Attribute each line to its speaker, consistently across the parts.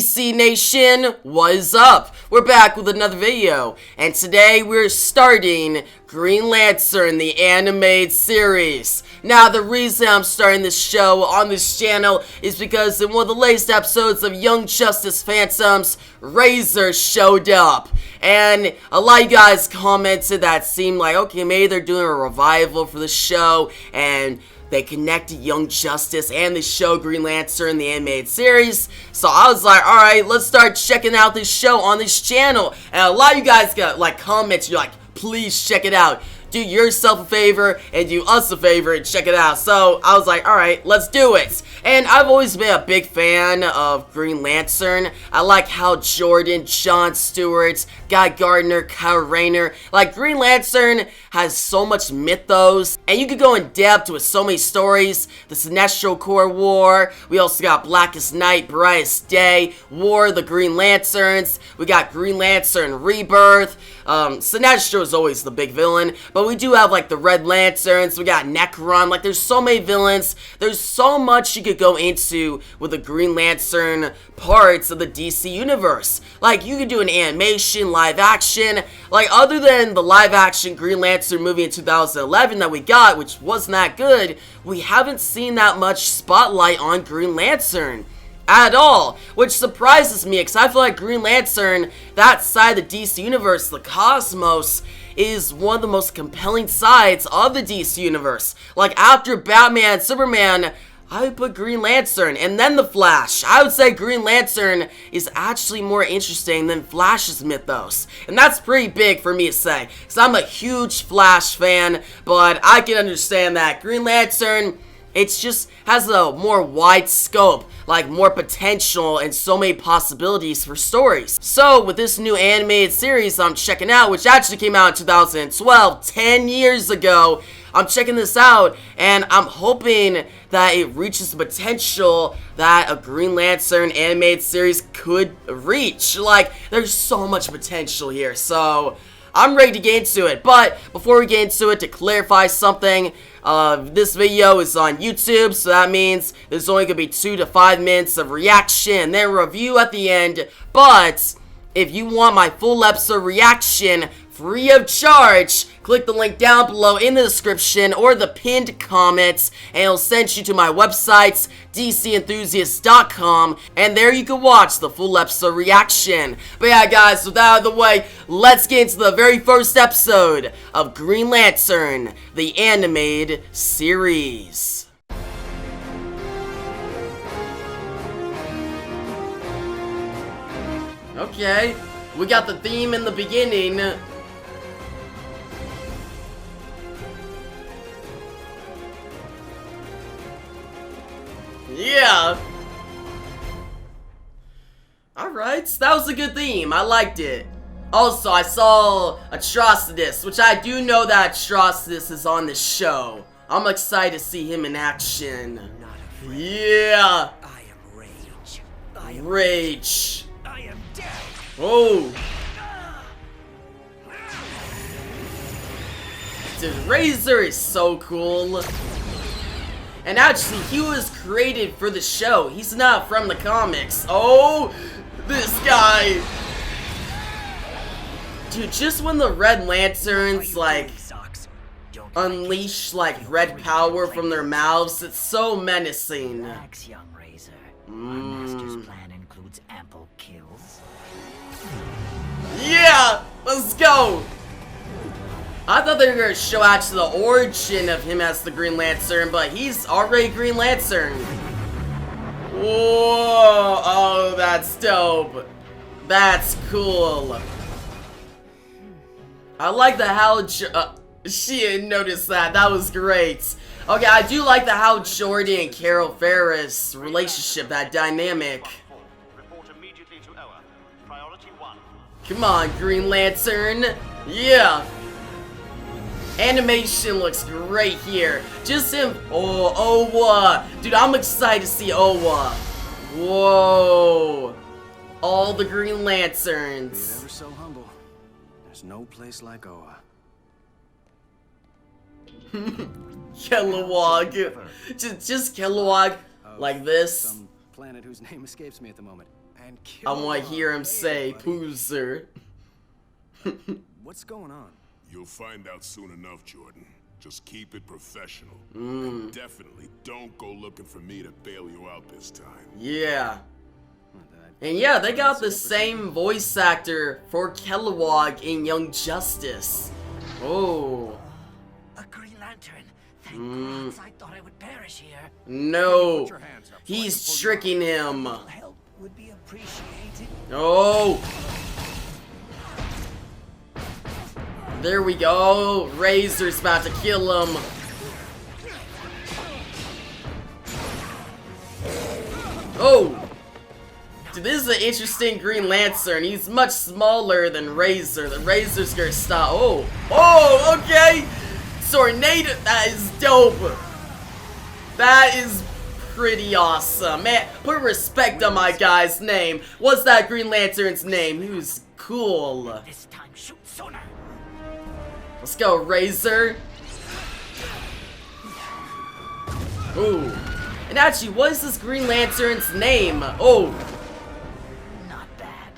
Speaker 1: DC Nation, what is up? We're back with another video, and today we're starting Green Lantern, the animated series. Now, the reason I'm starting this show on this channel is because in one of the latest episodes of Young Justice Phantoms, Razor showed up. And a lot of you guys commented that it seemed like, okay, maybe they're doing a revival for the show, and they connected Young Justice and the show Green Lantern, the animated series. So I was like, alright, let's start checking out this show on this channel. And a lot of you guys got like comments, you're like, please check it out. Do yourself a favor and do us a favor and check it out. So I was like, alright, let's do it. And I've always been a big fan of Green Lantern. I like Hal Jordan, John Stewart, Guy Gardner, Kyle Rayner. Like, Green Lantern has so much mythos, and you could go in depth with so many stories. The Sinestro Corps War. We also got Blackest Night, Brightest Day, War of the Green Lanterns. We got Green Lantern Rebirth. Sinestro is always the big villain, but we do have like the Red Lanterns. We got Necron. Like, there's so many villains. There's so much you could go into with the Green Lantern parts of the DC universe. Like, you could do an animation, live action. Like, other than the live action Green Lantern movie in 2011 that we got, which wasn't that good, we haven't seen that much spotlight on Green Lantern at all, which surprises me, because I feel like Green Lantern, that side of the DC universe, the cosmos, is one of the most compelling sides of the DC universe. Like, after Batman and Superman, I would put Green Lantern, and then the Flash. I would say Green Lantern is actually more interesting than Flash's mythos. And that's pretty big for me to say, because I'm a huge Flash fan, but I can understand that Green Lantern, it just has a more wide scope, like more potential and so many possibilities for stories. So with this new animated series I'm checking out, which actually came out in 2012, 10 years ago, I'm checking this out and I'm hoping that it reaches the potential that a Green Lantern animated series could reach. Like, there's so much potential here, so I'm ready to get into it. But before we get into it, to clarify something, this video is on YouTube, so that means there's only going to be 2 to 5 minutes of reaction and then review at the end. But if you want my full episode reaction free of charge, click the link down below in the description or the pinned comments, and it'll send you to my website, dcenthusiast.com, and there you can watch the full episode reaction. But yeah, guys, with that out of the way, let's get into the very first episode of Green Lantern, the animated series. Okay, we got the theme in the beginning. Yeah. Alright, that was a good theme. I liked it. Also, I saw Atrocitus, which I do know that Atrocitus is on this show. I'm excited to see him in action. Yeah.
Speaker 2: I am Rage.
Speaker 1: Rage.
Speaker 2: I am death.
Speaker 1: Oh. Dude, Razor is so cool. And actually, he was created for the show. He's not from the comics. Oh, this guy. Dude, just when the Red Lanterns, like, unleash, like, red power from their mouths, it's so menacing.
Speaker 2: Relax, young Razor. My master's plan includes ample kills.
Speaker 1: Yeah, let's go. I thought they were going to show actually the origin of him as the Green Lantern, but he's already Green Lantern. Whoa, oh, that's dope. That's cool. I like the Hal she didn't notice that. That was great. Okay, I do like the Hal Jordan and Carol Ferris relationship, that dynamic.
Speaker 3: Report immediately to Oa. Priority 1.
Speaker 1: Come on, Green Lantern. Yeah. Animation looks great here. Just him. Oh, Owa. Dude, I'm excited to see Owa. Whoa. All the Green Lanterns.
Speaker 4: Ever so humble. There's no place like Oa.
Speaker 1: Kilowog. Just Kilowog like this.
Speaker 4: Some planet whose name escapes me at the moment. and
Speaker 1: I want to hear him
Speaker 4: Kilowog.
Speaker 1: say,
Speaker 4: Hey, buddy.
Speaker 1: Poozer.
Speaker 4: What's going on?
Speaker 5: You'll find out soon enough, Jordan. Just keep it professional. And definitely don't go looking for me to bail you out this time.
Speaker 1: Yeah. And yeah, they got the same voice actor for Kilowog in Young Justice. Oh.
Speaker 2: A Green Lantern. Thank gods, I thought I would perish here.
Speaker 1: No.
Speaker 4: Put your hands up.
Speaker 1: He's tricking him.
Speaker 2: Help would be appreciated.
Speaker 1: Oh. There we go. Razor's about to kill him. Oh. Dude, this is an interesting Green Lantern. He's much smaller than Razor. The Razor's gonna stop. Oh. Oh, okay. Tornado. That is dope. That is pretty awesome. Man, put respect on my guy's name. What's that Green Lantern's name? He was cool.
Speaker 2: This time, shoot sooner.
Speaker 1: Let's go, Razor. Ooh. And actually, what is this Green Lantern's name? Oh.
Speaker 2: Not bad.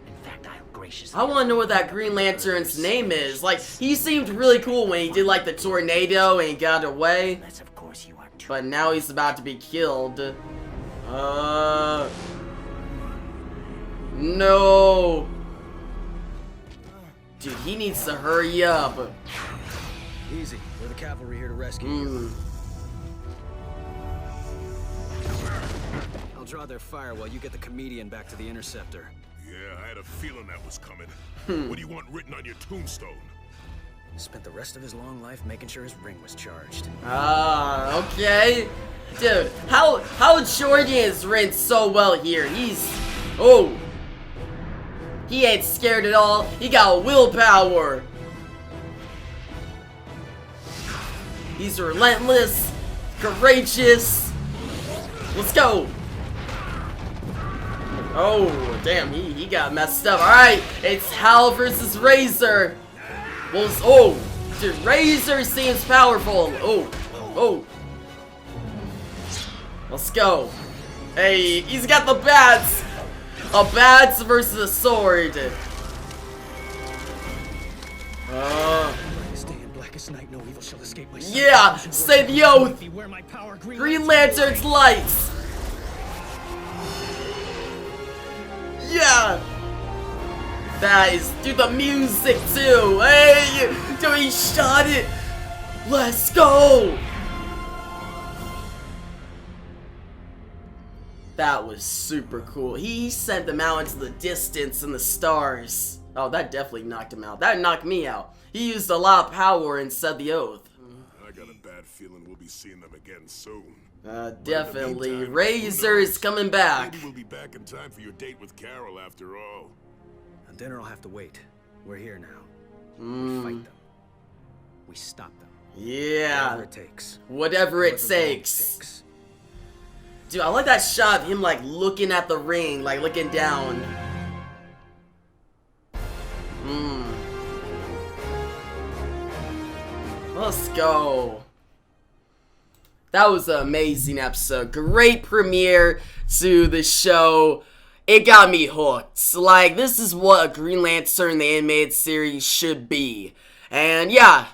Speaker 2: In fact, I'll graciously.
Speaker 1: I want to know what that Green Lantern's name is. Like, he seemed really cool when he did, like, the tornado and he got away.
Speaker 2: Unless, of course, you are too.
Speaker 1: But now he's about to be killed. No. Dude, he needs to hurry up.
Speaker 4: Easy. We're the cavalry here to rescue you. I'll draw their fire while you get the comedian back to the interceptor.
Speaker 5: Yeah, I had a feeling that was coming. What do you want written on your tombstone?
Speaker 4: Spent the rest of his long life making sure his ring was charged.
Speaker 1: Ah, okay. Dude, Hal Jordan is written so well here. He's... Oh. He ain't scared at all. He got willpower. He's relentless, courageous. Let's go. Oh, damn, he got messed up. Alright, it's Hal versus Razor. Well, oh, dude, Razor seems powerful. Oh. Let's go. Hey, he's got the bats. A bats versus a sword.
Speaker 4: This day in blackest night, no evil shall escape my sight.
Speaker 1: Yeah, say the oath.
Speaker 4: Beware my power,
Speaker 1: Green Lantern's lights. Yeah. That is, dude, the music too. Hey, dude, he shot it. Let's go. That was super cool. He sent them out into the distance and the stars. Oh, that definitely knocked him out. That knocked me out. He used a lot of power and said the oath.
Speaker 5: I got a bad feeling we'll be seeing them again soon.
Speaker 1: Definitely.
Speaker 5: meantime,
Speaker 1: Razor
Speaker 5: who
Speaker 1: is
Speaker 5: knows?
Speaker 1: coming back.
Speaker 5: Maybe we'll be back in time for your date with Carol after all.
Speaker 4: Dinner will have to wait. We're here now. We fight them. We stop them.
Speaker 1: Yeah.
Speaker 4: Whatever it takes.
Speaker 1: Whatever it
Speaker 4: However long
Speaker 1: takes. Dude, I like that shot of him, like, looking at the ring, like, looking down. Let's go. That was an amazing episode. Great premiere to the show. It got me hooked. Like, this is what a Green Lantern, the animated series, should be. And yeah,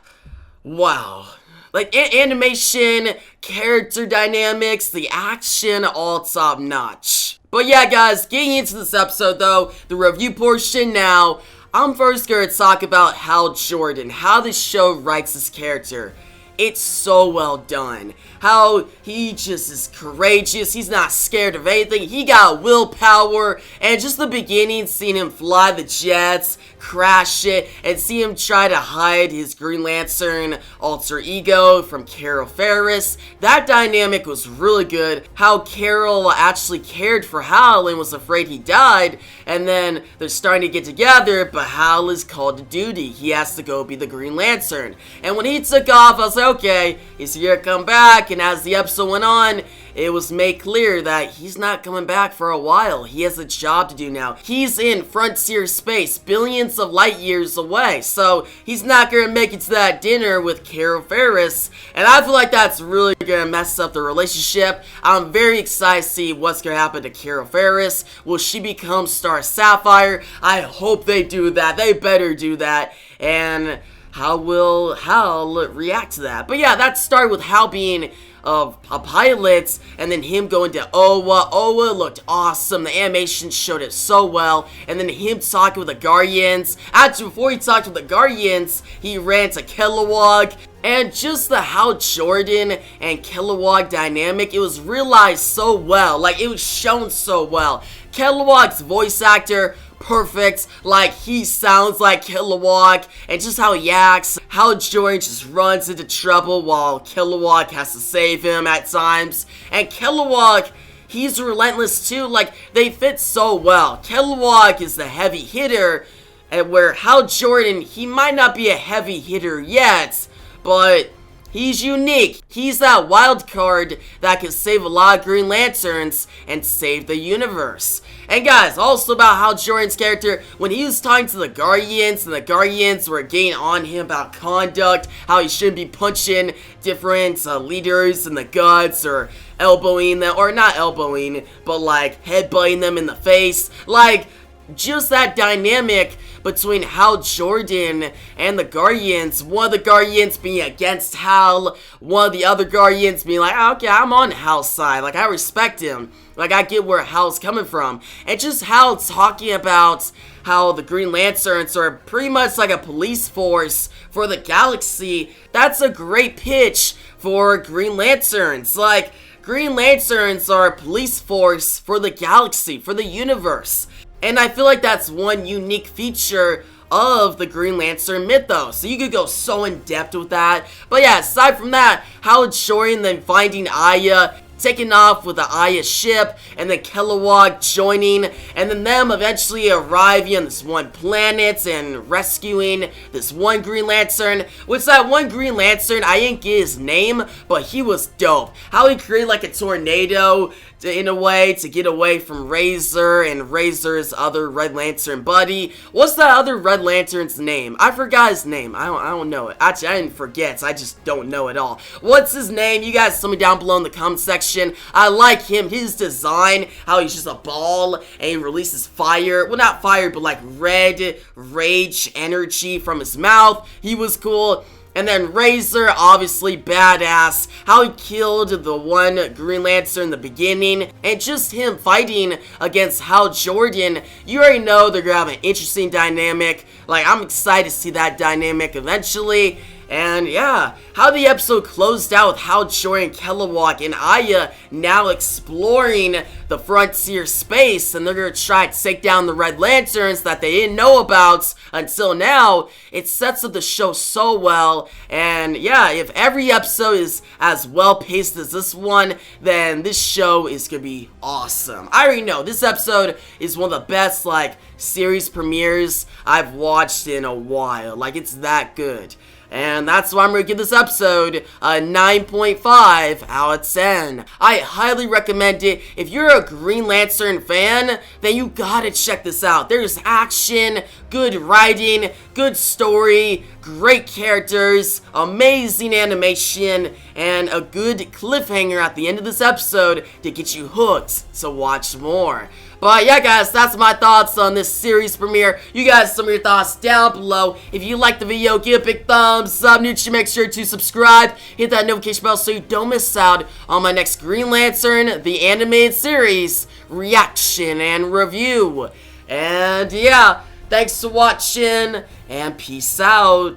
Speaker 1: wow. Like, animation, character dynamics, the action, all top notch. But yeah, guys, getting into this episode though, the review portion now, I'm first going to talk about Hal Jordan, how this show writes his character. It's so well done. How he just is courageous. He's not scared of anything. He got willpower. And just the beginning, seeing him fly the jets, crash it, and see him try to hide his Green Lantern alter ego from Carol Ferris. That dynamic was really good. How Carol actually cared for Hal and was afraid he died. And then they're starting to get together, but Hal is called to duty. He has to go be the Green Lantern. And when he took off, I was like, okay, he's gonna come back, and as the episode went on, it was made clear that he's not coming back for a while. He has a job to do now. He's in frontier space, billions of light years away, so he's not gonna make it to that dinner with Carol Ferris, and I feel like that's really gonna mess up the relationship. I'm very excited to see what's gonna happen to Carol Ferris. Will she become Star Sapphire? I hope they do that. They better do that. And how will Hal react to that? But yeah, that started with Hal being a pilot, and then him going to Oa. Oa looked awesome. The animation showed it so well. And then him talking with the Guardians. Actually, before he talked with the Guardians, he ran to Kilowog. And just the Hal Jordan and Kilowog dynamic, it was realized so well. Like, it was shown so well. Kilowog's voice actor, perfect. Like, he sounds like Kilowog, and just how he acts. Hal Jordan just runs into trouble while Kilowog has to save him at times. And Kilowog, he's relentless too. Like, they fit so well. Kilowog is the heavy hitter, and where Hal Jordan, he might not be a heavy hitter yet, but he's unique. He's that wild card that can save a lot of Green Lanterns and save the universe. And guys, also about Hal Jordan's character, when he was talking to the Guardians, and the Guardians were getting on him about conduct, how he shouldn't be punching different leaders in the guts, or elbowing them, or not elbowing, but like headbutting them in the face. Like, just that dynamic between Hal Jordan and the Guardians. One of the Guardians being against Hal, one of the other Guardians being like, oh, okay, I'm on Hal's side. Like, I respect him. Like, I get where Hal's coming from. And just Hal talking about how the Green Lanterns are pretty much like a police force for the galaxy. That's a great pitch for Green Lanterns. Like, Green Lanterns are a police force for the galaxy, for the universe. And I feel like that's one unique feature of the Green Lantern mythos. So you could go so in depth with that. But yeah, aside from that, Hal Jordan then finding Aya, taking off with the Aya ship, and then Kilowog joining, and then them eventually arriving on this one planet and rescuing this one Green Lantern. Which that one Green Lantern, I didn't get his name, but he was dope. How he created like a tornado in a way to get away from Razor and Razor's other Red Lantern buddy. What's that other Red Lantern's name? I forgot his name. I don't know it. Actually, I didn't forget. I just don't know it all. What's his name? You guys tell me down below in the comment section. I like him. His design, how he's just a ball and he releases fire. Well, not fire, but like red rage energy from his mouth. He was cool. And then Razor, obviously badass, how he killed the one Green Lantern in the beginning, and just him fighting against Hal Jordan. You already know they're gonna have an interesting dynamic. Like, I'm excited to see that dynamic eventually. And yeah, how the episode closed out with Hal Jordan, Kilowog, and Aya now exploring the frontier space, and they're gonna try to take down the Red Lanterns that they didn't know about until now. It sets up the show so well, and yeah, if every episode is as well paced as this one, then this show is gonna be awesome. I already know this episode is one of the best like series premieres I've watched in a while. Like, it's that good. And that's why I'm going to give this episode a 9.5 out of 10. I highly recommend it. If you're a Green Lantern fan, then you gotta check this out. There's action, good writing, good story, great characters, amazing animation, and a good cliffhanger at the end of this episode to get you hooked to watch more. But yeah, guys, that's my thoughts on this series premiere. You guys, some of your thoughts down below. If you liked the video, give a big thumbs up. New to make sure to subscribe, hit that notification bell so you don't miss out on my next Green Lantern, the animated series, reaction and review. And yeah, thanks for watching, and peace out.